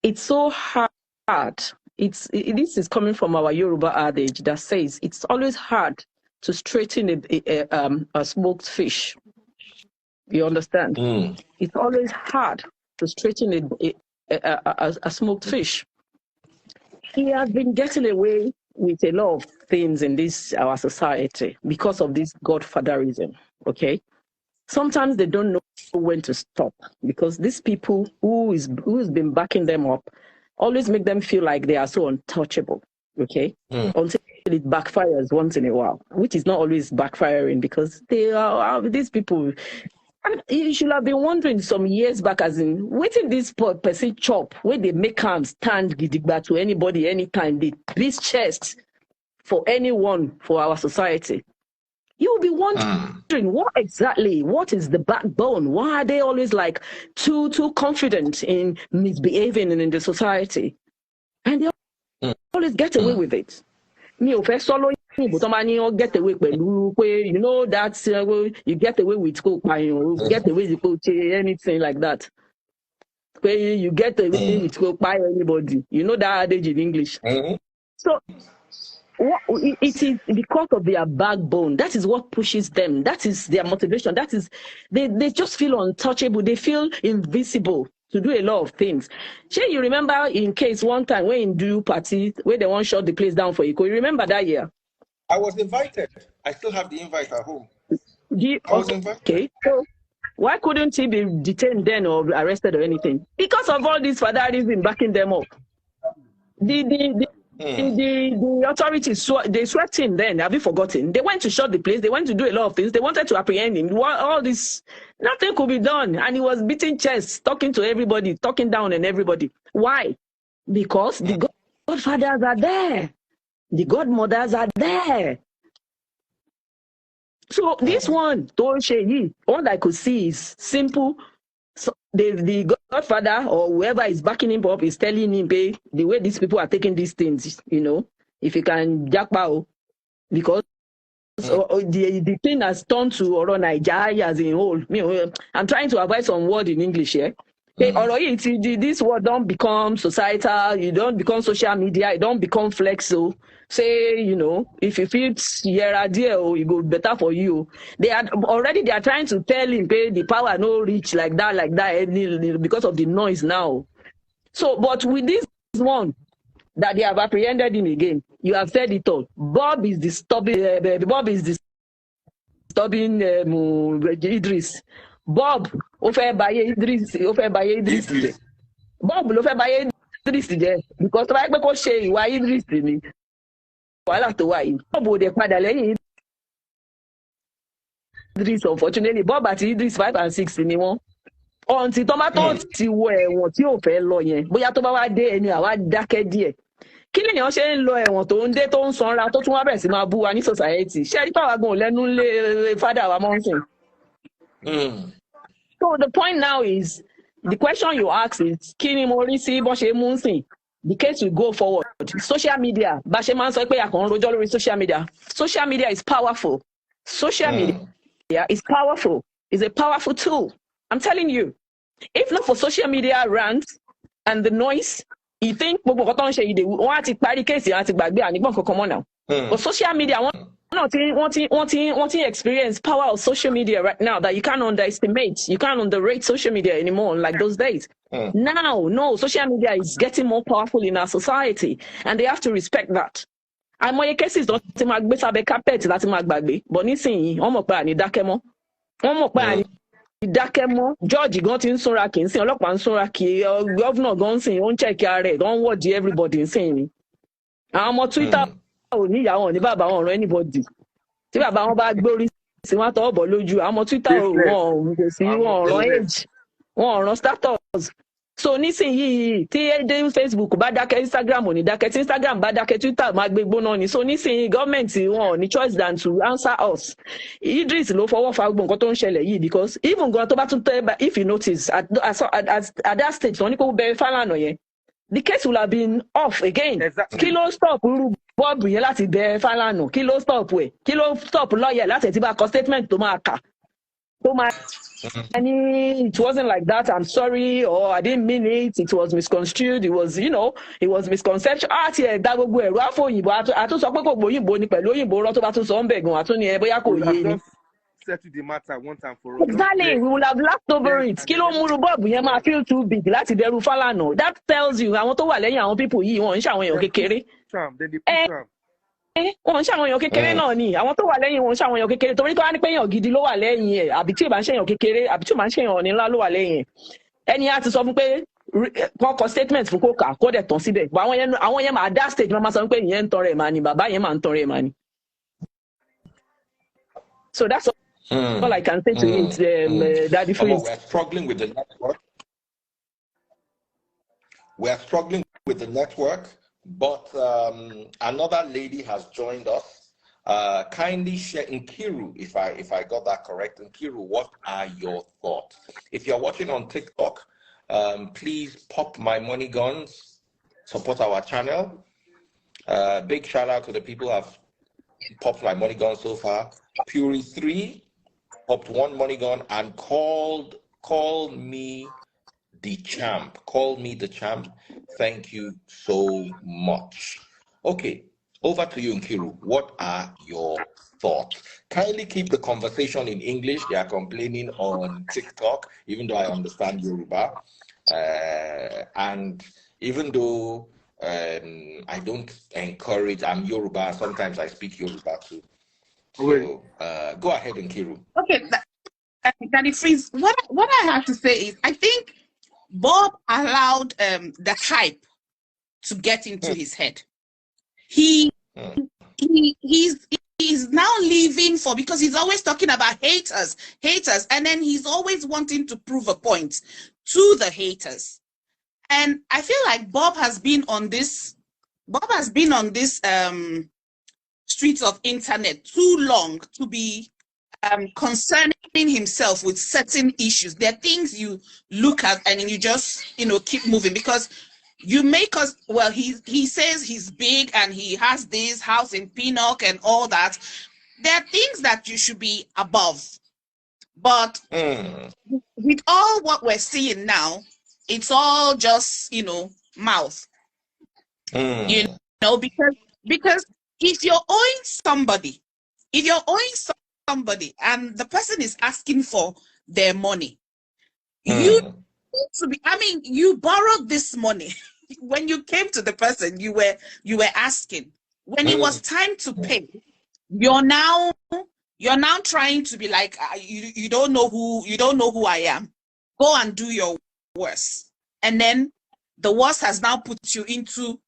it's so hard. This is coming from our Yoruba adage that says it's always hard to straighten a smoked fish. You understand? It's always hard to straighten a smoked fish. He has been getting away with a lot of things in our society because of this godfatherism. Okay, sometimes they don't know when to stop because these people who's been backing them up always make them feel like they are so untouchable. Okay, until it backfires once in a while, which is not always backfiring because they are these people. And you should have been wondering some years back, as in, waiting this person chop, where they make him stand gidigba to anybody, anytime, they beat chest for anyone for our society. You will be wondering, what is the backbone? Why are they always like too confident in misbehaving in the society? And they always get away with it. Me, solo but get away with you know that you get away with get away with anything like that. You get away with by anybody. You know that adage in English. So it is because of their backbone. That is what pushes them. That is their motivation. That is they just feel untouchable. They feel invisible to do a lot of things. Sure, you remember in case one time when in do party where they want to shut the place down for you. You remember that year? I was invited. I still have the invite at home. I was invited. Okay. So why couldn't he be detained then or arrested or anything? Because of all this fatherism backing them up. The authorities, they swept him then. Have you forgotten? They went to shut the place. They went to do a lot of things. They wanted to apprehend him. All this, nothing could be done. And he was beating chests, talking to everybody, talking down on everybody. Why? Because the godfathers are there. The godmothers are there. So this one, all I could see is simple. So the godfather or whoever is backing him up is telling him, hey, the way these people are taking these things, you know, if you can jackpot, because the thing has turned to Nigeria as a whole. I'm trying to avoid some word in English here. This word don't become societal, you don't become social media, you don't become flexo. Say, you know, if you feel here dear, it go better for you. They are trying to tell him, pay the power no reach like that, because of the noise now. So, but with this one that they have apprehended him again, you have said it all. Bob is disturbing Idris. Bob, Idris today. Bob, Idris today. Because I go say why Idris me. Wàhálà tó wà yìí. Bob ò dé padà lẹ́yìn Idris, unfortunately. Bob àti Idris 5 and 6 ni wọ́n. Until tomato ti wọ ẹ̀wọ̀n tí ò fẹ́ lọ yẹn. Bóyá tó bá wá dé ẹni àwa dákẹ́ díẹ̀. Kí lèèyàn ṣe ń lọ ẹ̀wọ̀n tó ń dé tó ń sanra tó tún wá bẹ̀rẹ̀ sí máa bú wa ní society. Ṣé ẹni pàwọn agbọ̀n lẹ́nu lé fádà wa mọ́ ń sìn? So the point now is, the question you ask is, kí ni mo rí sí bó ṣe mú ń sìn? The case will go forward. Social media, social media. Social media is powerful. Social media is powerful. It's a powerful tool. I'm telling you. If not for social media rants and the noise, you think but social media wanting experience power of social media right now that you can't underestimate. You can't underrate social media anymore like those days. Now, no, social media is getting more powerful in our society, and they have to respect that. And my cases don't carpet but nísìnyí wọ́n mọ̀ pé àní dákẹ́ mọ́. Wọ́n mọ̀ pé àní dákẹ́ mọ́. George gan ti ń súnra kì í sìn, ọlọ́pàá ń súnra kì í, governor gan ń sìn, ó ń check ara ẹ̀, don't watch everybody ń sìn ni. Àwọn ọmọ Twitter ò ní ìyá wọn ní bàbá wọn ọ̀rọ̀ anybody. Tí bàbá wọn bá gbórí sí wọn tọwọ́ bọ̀ lójú, àwọn ọmọ Twitter wọn kò sí wọn ọ̀rọ̀ age, wọn ọ̀rọ̀ status. So nísìnyí tí Facebook bá dákẹ́, Instagram ò ní dákẹ́, tí Instagram bá dákẹ́, Twitter máa gbé gbóná ni. So nísìnyí gọ́ọ̀mẹ̀ntì wọn ò ní choice than to answer us. Idris ló fọwọ́ fa gbogbo nǹkan tó ń ṣẹlẹ̀ yìí, because even gan tó bá tún tẹ́, if you notice at that stage wọ́n ní kó bẹ̀rẹ̀ Fálànà yẹn, the case will have been off again. Kí ló stop irú Bob yẹn láti bẹ̀rẹ̀ Fálànà? Kí ló stop ẹ̀? Kí ló stop lọ́ọ̀yẹ̀ láti ẹ̀ tí bá kọ statement tó máa kà? Tó máa it wasn't like that, I'm sorry, or I didn't mean it, it was misconstrued, it was, it was misconception. That gbogbo ẹ̀rọ àfọyìnbó àtúnṣọ pé kò gbòyìnbó ni pẹ̀lú òyìnbó rọ́ tó bá tún sọ ń bẹ̀ gan àtún ni ẹ bóyá kò yé ni. Settle the matter one time for all. Exactly, we will have laughed over it. Kí ló múru bọ́ọ̀bù yẹn máa feel too big láti dẹrù Fálànà. That tells you àwọn tó wà lẹ́yìn àwọn people yìí wọ́n ń ṣàwọn èèyàn kékeré. Wọ́n ń ṣàwọn èèyàn kékeré náà ni àwọn tó wà lẹ́yìn wọ́n ń ṣàwọn èèyàn kékeré torí tó wá ní pé èèyàn gidi ló wà lẹ́yìn ẹ̀ àbí tí ò bá ń ṣèyàn kékeré àbí tí ò bá ń ṣèyàn ọ̀nì ńlá ló wà lẹ́yìn ẹ̀. Ẹni á ti sọ fún pé kọ́kọ́ statement fún kókà kó dẹ̀ tán síbẹ̀. Àwọn yẹn máa dá stage máa sọ pé ìyẹn ń tọrẹ mà ni bàbá yẹn máa ń tọrẹ mà ni. So that's all I can say to it, Daddy Freeze. We're struggling with the network. We're struggling with the network, but another lady has joined us. Kindly share, Nkiru, if I got that correct. Nkiru, what are your thoughts? If you're watching on TikTok, please pop my money guns, support our channel. Big shout out to the people who have popped my money guns so far. Fury 3 popped 1 money gun and call me the champ. Call me the champ. Thank you so much. Okay, over to you, Nkiru. What are your thoughts? Kindly keep the conversation in English. They are complaining on TikTok, even though I understand Yoruba. And even though I don't encourage, I'm Yoruba, sometimes I speak Yoruba too. So go ahead, Nkiru. Okay, Daddy Freeze, what I have to say is I think Bob allowed the hype to get into his head. He's now living for, because he's always talking about haters, and then he's always wanting to prove a point to the haters. And I feel like Bob has been on this streets of internet too long to be concerning himself with certain issues. There are things you look at and you just keep moving, because you make us, well, he says he's big and he has this house in Pinnock and all that. There are things that you should be above, but with all what we're seeing now, it's all just mouth. Because if you're owing somebody and the person is asking for their money, you need to be, you borrowed this money. When you came to the person, you were asking. When it was time to pay, you're now trying to be like, you don't know who I am. Go and do your worst. And then the worst has now put you into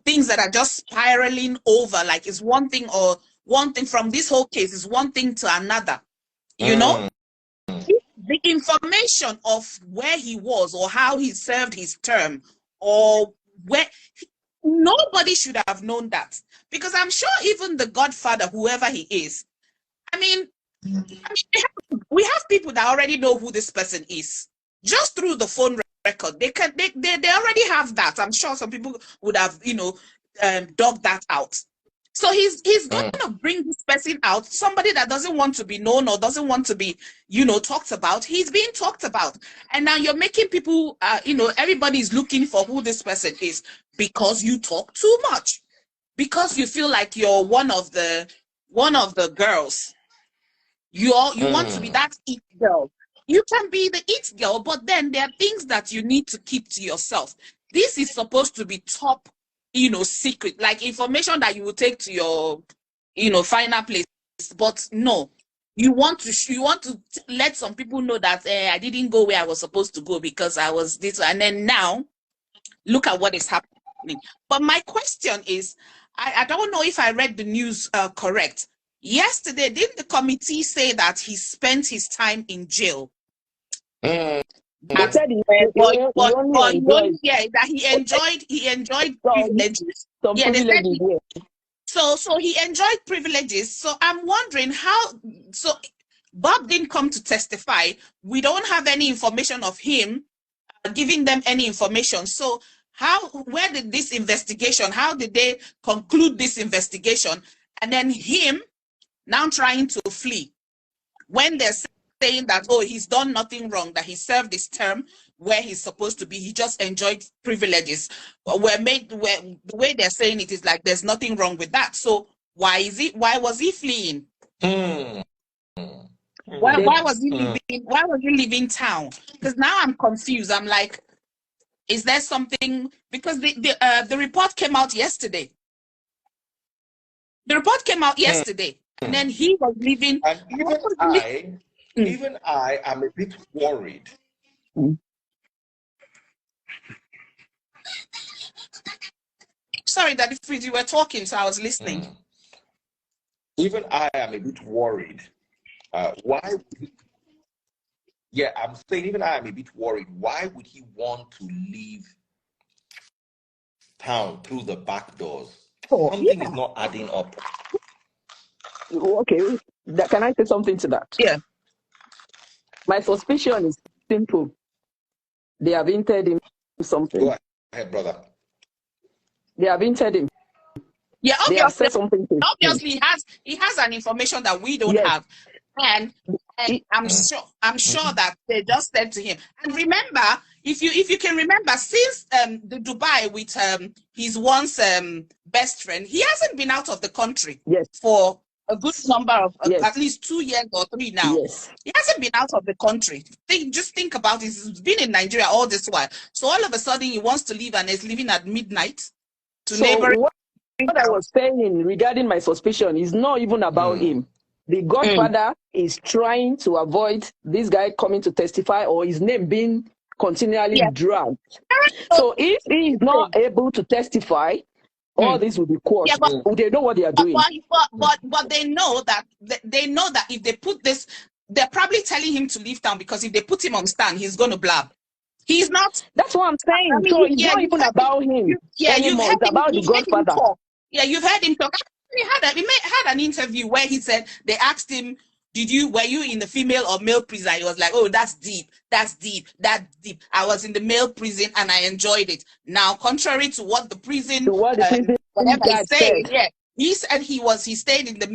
things that are just spiraling over, like it's one thing from this whole case is one thing to another. The information of where he was or how he served his term or where, nobody should have known that, because I'm sure even the Godfather, whoever he is, we have people that already know who this person is just through the phone record. They already have that. I'm sure some people would have dug that out. So he's going to bring this person out, somebody that doesn't want to be known or doesn't want to be talked about. He's being talked about, and now you're making people everybody's looking for who this person is because you talk too much, because you feel like you're one of the girls. You want to be that it girl. You can be the it girl, but then there are things that you need to keep to yourself. This is supposed to be top, secret, like information that you will take to your, final place. But no, you want to let some people know that I didn't go where I was supposed to go because I was this, and then now, look at what is happening. But my question is, I don't know if I read the news correct. Yesterday, didn't the committee say that he spent his time in jail? That he enjoyed privileges. So he enjoyed privileges. So I'm wondering how. So Bob didn't come to testify. We don't have any information of him giving them any information. So where did this investigation? How did they conclude this investigation? And then him now trying to flee when they're saying that, oh, he's done nothing wrong, that he served his term where he's supposed to be. He just enjoyed privileges. The way they're saying it is like there's nothing wrong with that. So why was he fleeing? Why was he leaving town? Because now I'm confused. I'm like, is there something, because the report came out yesterday. The report came out yesterday, and then he was leaving. And even I am a bit worried. Sorry, that if you were talking, so I was listening. Even I am a bit worried. Why? Yeah, I'm saying even I am a bit worried. Why would he want to leave town through the back doors? Something is not adding up. Okay, can I say something to that? Yeah. My suspicion is simple. They have hinted him something. Go ahead, brother. They have hinted him. Yeah, obviously, they have said something to obviously he has an information that we don't have. And I'm sure that they just said to him. And remember, if you can remember, since the Dubai with his once best friend, he hasn't been out of the country for a good number of at least 2 years or 3 now. He hasn't been out of the country. Just think about it. He's been in Nigeria all this while. So all of a sudden he wants to leave and is leaving at midnight to neighboring. What I was saying regarding my suspicion is not even about him. The Godfather is trying to avoid this guy coming to testify or his name being continually dragged. So if he is not able to testify, all this will be quashed. They know what they are doing. But they know that if they put this, they're probably telling him to leave town, because if they put him on stand, he's going to blab. He's not. That's what I'm saying. I mean, so it's not even about him anymore. It's about the Godfather. Yeah, you've heard him talk. He had an interview where he said, they asked him, were you in the female or male prison? He was like, oh, that's deep. I was in the male prison and I enjoyed it. Now, contrary to what the prison, whatever he said, he said he stayed in the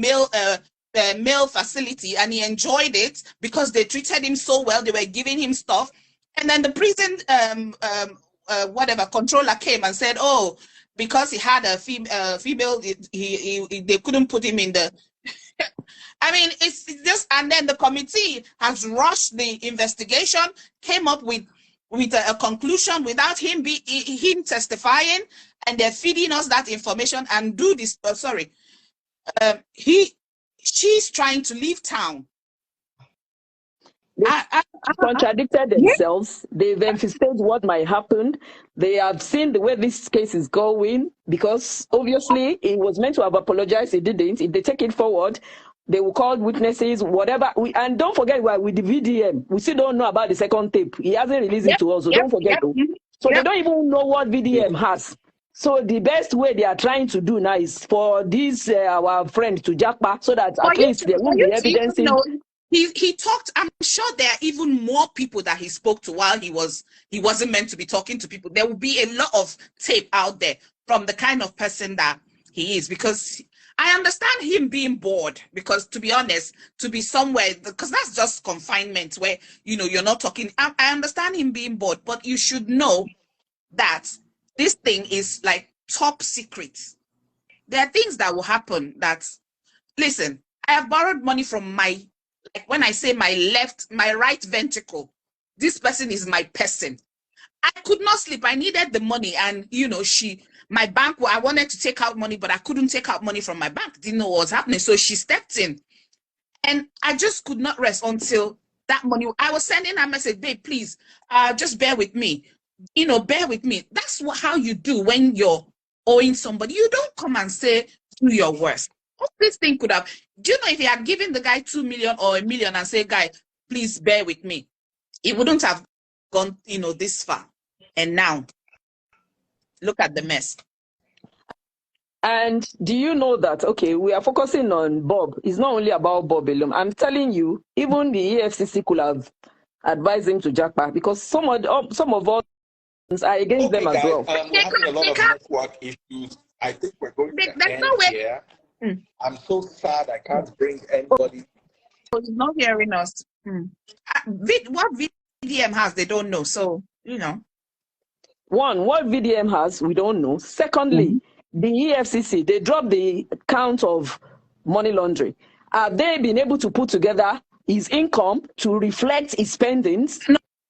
male facility and he enjoyed it because they treated him so well. They were giving him stuff. And then the prison, controller came and said, oh, because he had a female, they couldn't put him in the. I mean, it's just, and then the committee has rushed the investigation, came up with a conclusion without him testifying, and they're feeding us that information and do this. She's trying to leave town. They contradicted themselves. They've emphasized what might happen. They have seen the way this case is going, because obviously he was meant to have apologized. He didn't. If they take it forward, they will call witnesses, whatever. And don't forget, with the VDM, we still don't know about the second tape. He hasn't released it to us, so don't forget. So they don't even know what VDM has. So the best way they are trying to do now is for this our friend to jackpot, so that at least there will be evidence. He talked. I'm sure there are even more people that he spoke to while he wasn't meant to be talking to people. There will be a lot of tape out there from the kind of person that he is, because I understand him being bored, because to be honest, to be somewhere, because that's just confinement where, you're not talking. I understand him being bored, but you should know that this thing is like top secret. There are things that will happen that, listen, I have borrowed money from when I say my right ventricle, this person is my person. I could not sleep. I needed the money. And, my bank, I wanted to take out money, but I couldn't take out money from my bank. Didn't know what was happening. So she stepped in. And I just could not rest until that money. I was sending a message, babe, please, just bear with me. Bear with me. That's how you do when you're owing somebody. You don't come and say, do your worst. What this thing could have, do you know, if he had given the guy 2 million or 1 million and say, guy, please bear with me, he wouldn't have gone, this far. And now, look at the mess. And do you know that, okay, we are focusing on Bob. It's not only about Bob alone. I'm telling you, even the EFCC could have advised him to jackpot, because some of us are against them as well. We're having a lot of network issues. I think we're going to end here. I'm so sad I can't bring anybody. He's not hearing us. What VDM has, they don't know. So, you know. One, what VDM has, we don't know. Secondly, the EFCC, they dropped the count of money laundering. Have they been able to put together his income to reflect his spendings,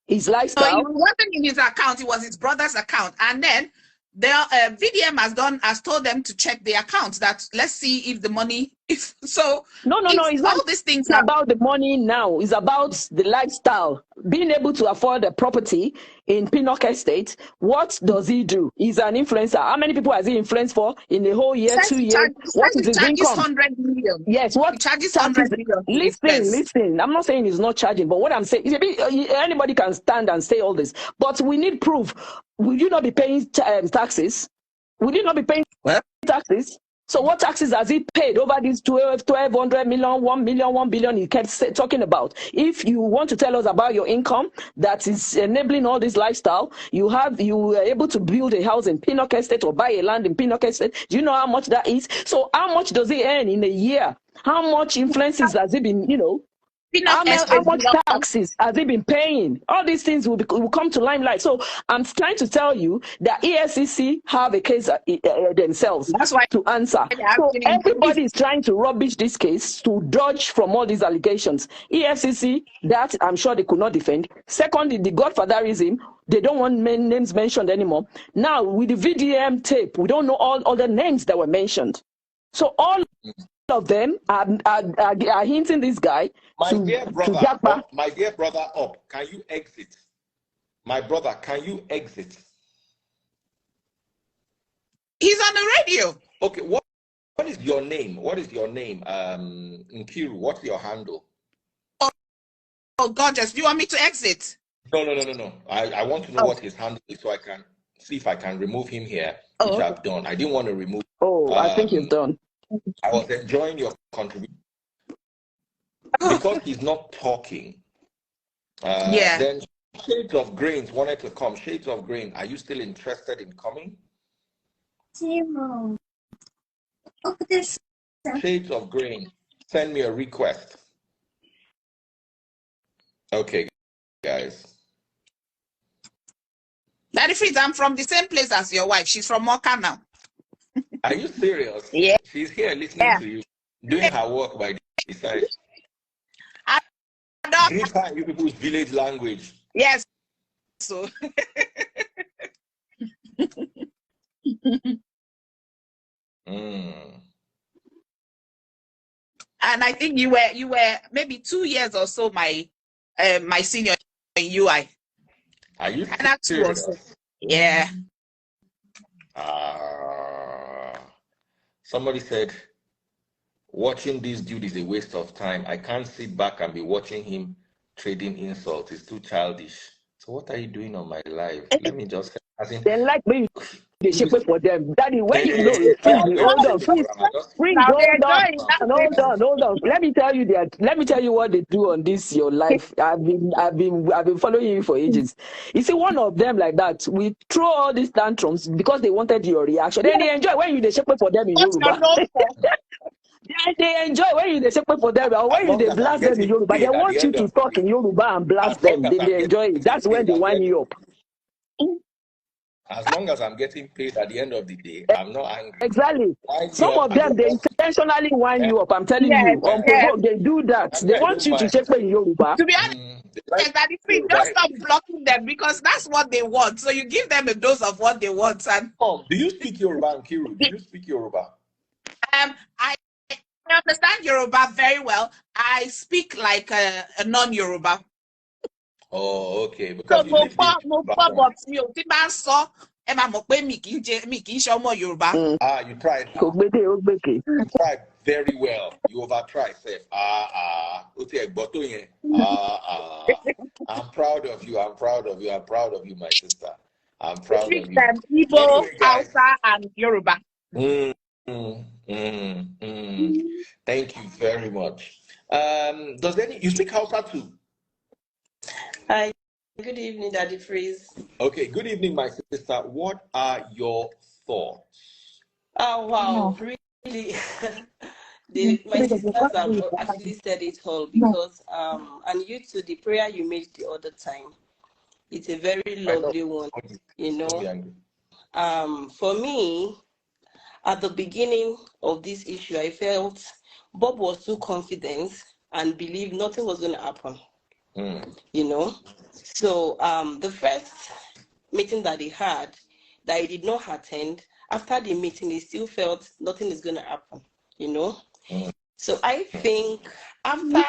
his lifestyle? No, it wasn't in his account. It was his brother's account. And then the VDM has told them to check the account. That let's see if the money is so. No. It's not all these things about the money now. It's about the lifestyle. Being able to afford a property in Pinnock Estate. What does he do? He's an influencer. How many people has he influenced for in a whole year, 2 years? What is his income? 100 million. Yes, what he charges 100 million. Listen. I'm not saying he's not charging, but what I'm saying is anybody can stand and say all this, but we need proof. Will you not be paying taxes? Will you not be paying taxes? So what taxes has he paid over these 1,200 million, 1 million, 1 billion he kept talking about? If you want to tell us about your income that is enabling all this lifestyle, you were able to build a house in Pinnock Estate or buy a land in Pinnock Estate. Do you know how much that is? So how much does he earn in a year? How much influences has he been, how much taxes has he been paying? All these things will come to limelight. So I'm trying to tell you that ESCC have a case themselves. That's why to answer. So everybody is trying to rubbish this case to dodge from all these allegations. EFCC, that I'm sure they could not defend. Secondly, the Godfatherism, they don't want names mentioned anymore. Now, with the VDM tape, we don't know all the names that were mentioned. So all of them are hinting this guy my to dear brother, Jackpa. My dear brother, can you exit? My brother, can you exit? He's on the radio. Okay, what is your name? What is your name? Nkiru, what's your handle? Oh, gorgeous. Do you want me to exit? No. I want to know what his handle is so I can see if I can remove him here, which I've done. I didn't want to remove. I think you've done. I was enjoying your contribution. Because he's not talking. Then Shades of Grains wanted to come. Shades of Grain, are you still interested in coming? Shades of Grain, send me a request. Okay, guys. Daddy Freeze, I'm from the same place as your wife. She's from Mocha now. Are you serious? Yeah. She's here listening to you, doing her work by the side. Greet her in you people's village language. Yes. So. And I think you were maybe 2 years or so my senior in UI. Are you serious? Yeah. Somebody said, watching this dude is a waste of time. I can't sit back and be watching him trading insults. It's too childish. So what are you doing on my live? Let me just... They like me. They shape it for them. Daddy, when you know, hold on. Let me tell you that. Let me tell you what they do on this your life. I've been following you for ages. You see, one of them like that. We throw all these tantrums because they wanted your reaction. Then they enjoy when you they shape it for them in Yoruba. They enjoy when you they shape it for them, or when you they blast them in Yoruba. They want you to talk in Yoruba and blast them. They enjoy it. That's when they wind you up. As long as I'm getting paid at the end of the day, I'm not angry. Exactly. Some of them, they intentionally wind you up. I'm telling you. They do that. They want you to check in Yoruba. To be honest, just stop blocking them because that's what they want. So you give them a dose of what they want. And do you speak Yoruba, Nkiru? Do you speak Yoruba? I understand Yoruba very well. I speak like a non-Yoruba. Oh, okay. Because you live in you tried. You tried very well. You over-tried, Seth. I'm proud of you. I'm proud of you. I'm proud of you, my sister. I'm proud of you. Igbo, Hausa, and Yoruba. Thank you very much. You speak Hausa too? Hi, good evening, Daddy Freeze. Okay, good evening, my sister. What are your thoughts? Oh, wow, really, My sisters have actually said it all because and you too, the prayer you made the other time, it's a very lovely one, you know. For me, at the beginning of this issue, I felt Bob was too confident and believed nothing was going to happen, you know. So the first meeting that he had, that he did not attend, after the meeting, he still felt nothing is going to happen, you know. So I think after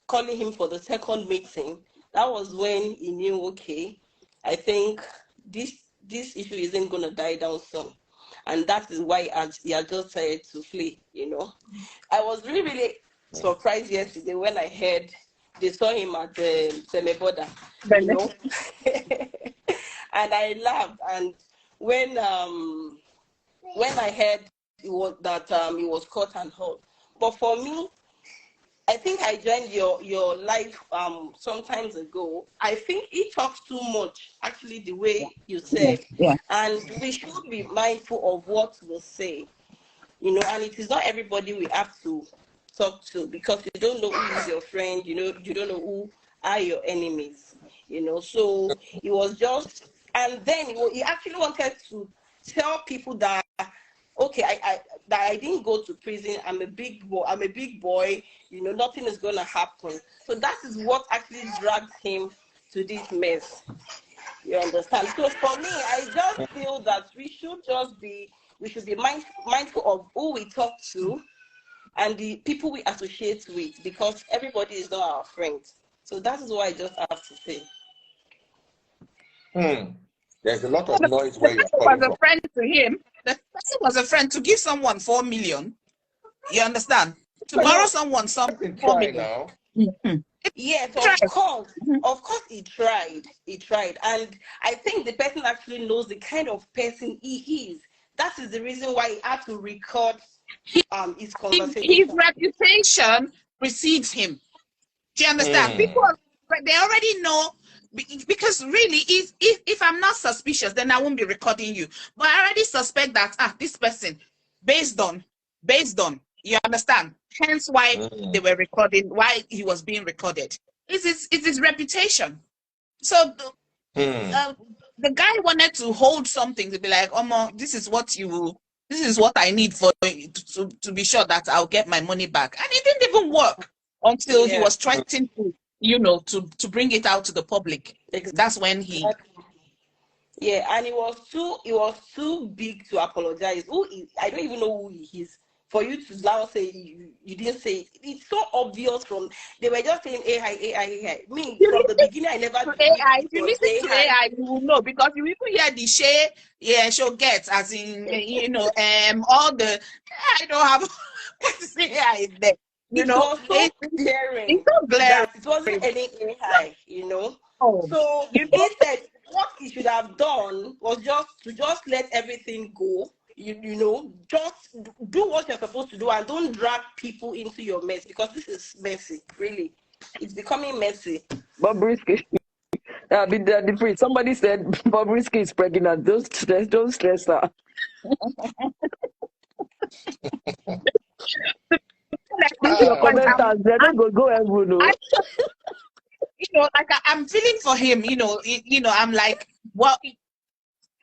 calling him for the second meeting, that was when he knew, okay, I think this issue isn't going to die down soon. And that is why he had just decided to flee, you know. I was really, really surprised yesterday when I heard they saw him at the Teleboda, you know. And I laughed. And when I heard he was caught and held. But for me, I think I joined your live sometimes ago. I think he talks too much, actually, the way you said. Yeah. And we should be mindful of what we say, you know, and it is not everybody we have to talk to, because you don't know who is your friend, you know, you don't know who are your enemies, you know. So it was just, and then he actually wanted to tell people that, okay, I didn't go to prison. I'm a big boy. You know, nothing is going to happen. So that is what actually dragged him to this mess. You understand? So for me, I just feel that we should be mindful of who we talk to and the people we associate with, because everybody is not our friend. So that is what I just have to say. There's a lot of noise where you're was calling a from. friend to him. The person was a friend to give someone 4 million. You understand? To borrow someone some 4 million. Now. Yes, of course he tried, and I think the person actually knows the kind of person he is. That is the reason why he had to record his conversation. His reputation precedes him. Do you understand? People, they already know, because really, if I'm not suspicious, then I won't be recording you. But I already suspect that this person, based on, you understand? Hence why they were recording, why he was being recorded. It's his reputation. So the guy wanted to hold something to be like, this is what I need for to be sure that I'll get my money back. And it didn't even work until he was trying to, you know, to bring it out to the public. That's when he. Yeah, and it was too big to apologize. I don't even know who he is. For you to now say you didn't say it. It's so obvious they were just saying AI. I mean, from the beginning, I never AI. If you listen to AI, you will know, because you even hear the she'll get, as in, you know, all the, I don't have what to say AI is there. You know, it's so glaring. It's so glaring. It wasn't any AI, you know. So you know, instead, what he should have done was just let everything go. You know, just do what you're supposed to do and don't drag people into your mess, because this is messy, really. It's becoming messy. Bobrisky. Somebody said Bobrisky is pregnant. Don't stress her. They don't go everywhere. You know, like I'm feeling for him. You know, I'm like, well,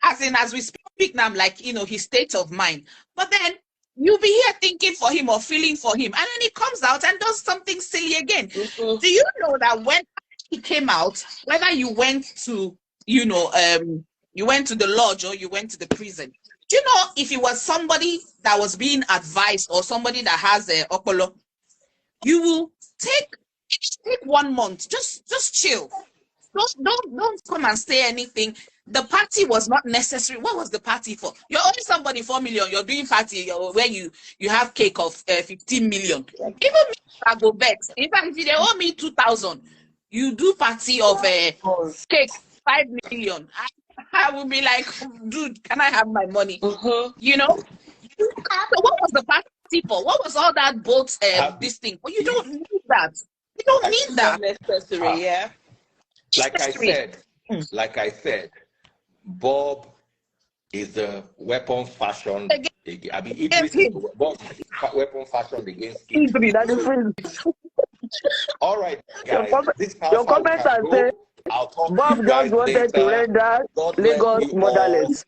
as we speak now, I'm like, you know, his state of mind. But then you'll be here thinking for him or feeling for him, and then he comes out and does something silly again. Do you know that when he came out, whether you went to, you know, you went to the lodge or you went to the prison, do you know, if it was somebody that was being advised or somebody that has a okolo, you will take 1 month, just chill. Don't come and say anything. The party was not necessary. What was the party for? You're owing somebody 4 million. You're doing party where you have cake of 15 million. Even me, I go back. In fact, if they owe me 2,000, you do party of cake 5 million. I will be like, dude, can I have my money? You know. So what was the party for? What was all that boat this thing? Well, you don't need that. You don't need that. Necessary, yeah. Like I said, Bob is a weapon fashion. I mean, Idris is a weapon. weapon fashioned against History, that it. difference. All right, guys. This is how Your far we comments can are go. saying I'll talk to Bob you just guys wanted to later. render God bless Lagos you all. motherless.